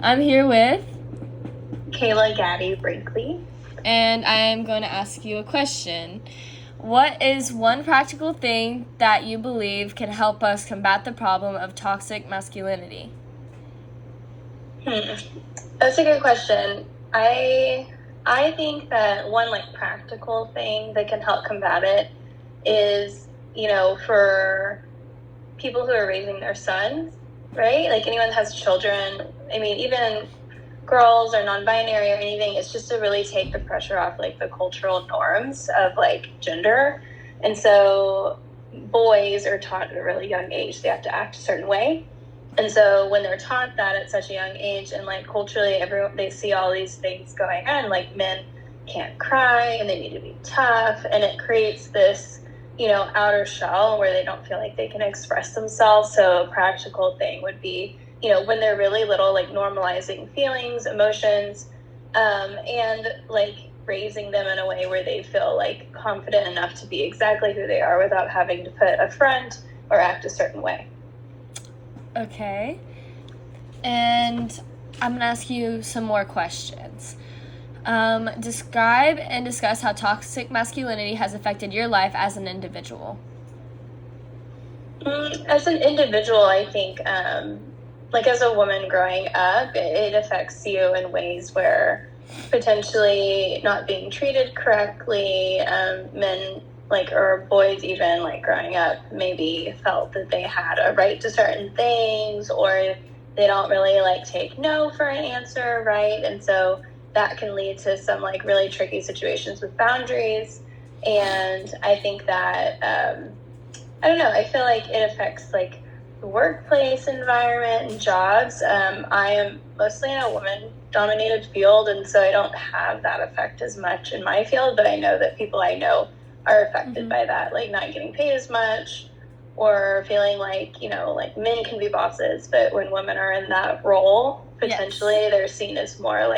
I'm here with, Kayla, Gaddy, Brinkley. and I'm going to ask you a question. What is one practical thing that you believe can help us combat the problem of toxic masculinity? That's a good question. I think that one practical thing that can help combat it is, for people who are raising their sons, right? Like anyone that has children, I mean, even girls or non-binary or anything, it's just to really take the pressure off the cultural norms of gender. And so boys are taught at a really young age they have to act a certain way. And so when they're taught that at such a young age, and culturally everyone, they see all these things going on, men can't cry and they need to be tough, and it creates this outer shell where they don't feel like they can express themselves. So a practical thing would be, when they're really little, normalizing feelings, emotions, and raising them in a way where they feel confident enough to be exactly who they are without having to put a front or act a certain way. Okay. And I'm going to ask you some more questions. Describe and discuss how toxic masculinity has affected your life as an individual. As an individual, I think, as a woman growing up, it affects you in ways where potentially not being treated correctly, men, or boys even, growing up, maybe felt that they had a right to certain things, or they don't really, take no for an answer, right? And so that can lead to some, really tricky situations with boundaries. And I think that, I don't know, I feel like it affects, the workplace environment and jobs. I am mostly in a woman-dominated field, and so I don't have that effect as much in my field, but I know that people I know are affected by that, not getting paid as much, or feeling men can be bosses, but when women are in that role, potentially they're seen as more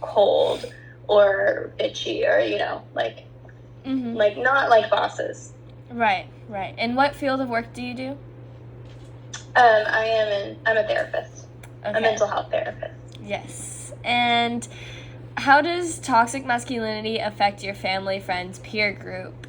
cold or bitchy, or not like bosses. Right. And what field of work do you do? I'm a therapist. Okay. A mental health therapist. Yes. And how does toxic masculinity affect your family, friends, peer group?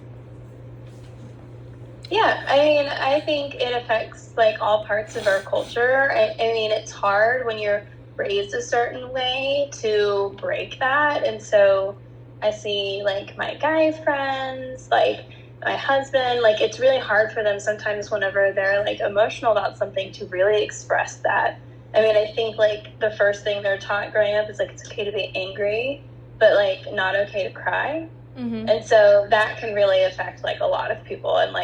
Yeah, I think it affects all parts of our culture. I mean, it's hard when you're raised a certain way to break that. And so I see my guy friends, my husband, it's really hard for them sometimes whenever they're emotional about something to really express that. I mean, I think the first thing they're taught growing up is it's okay to be angry, but not okay to cry. Mm-hmm. And so that can really affect a lot of people, and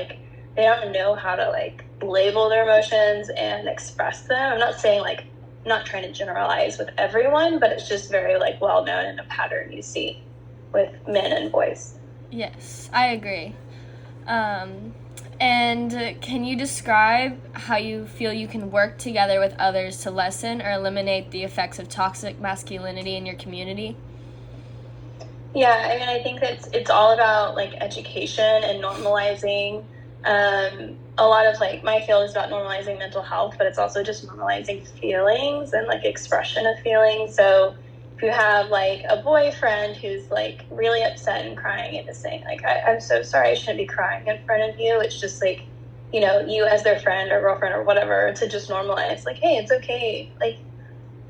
they don't know how to label their emotions and express them. I'm not saying I'm not trying to generalize with everyone, but it's just very well known in a pattern you see with men and boys. Yes, I agree. And can you describe how you feel you can work together with others to lessen or eliminate the effects of toxic masculinity in your community? Yeah, I mean, I think that it's all about education and normalizing. A lot of my field is about normalizing mental health, but it's also just normalizing feelings and expression of feelings. So if you have a boyfriend who's really upset and crying and just saying I'm so sorry, I shouldn't be crying in front of you. It's just you as their friend or girlfriend or whatever, to just normalize hey, it's okay.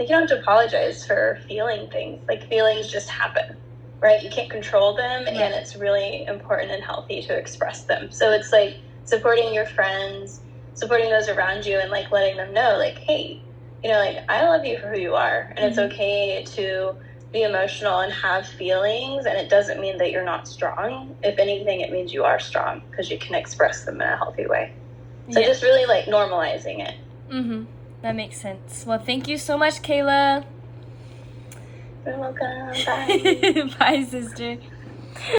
You don't have to apologize for feeling things. Feelings just happen, right? You can't control them, right. And it's really important and healthy to express them. So it's supporting your friends, supporting those around you, and letting them know hey, I love you for who you are, and mm-hmm. It's okay to be emotional and have feelings, and it doesn't mean that you're not strong. If anything, it means you are strong because you can express them in a healthy way. So just really normalizing it. Mm-hmm. That makes sense. Well, thank you so much, Kayla. You're welcome. Bye. Bye, sister.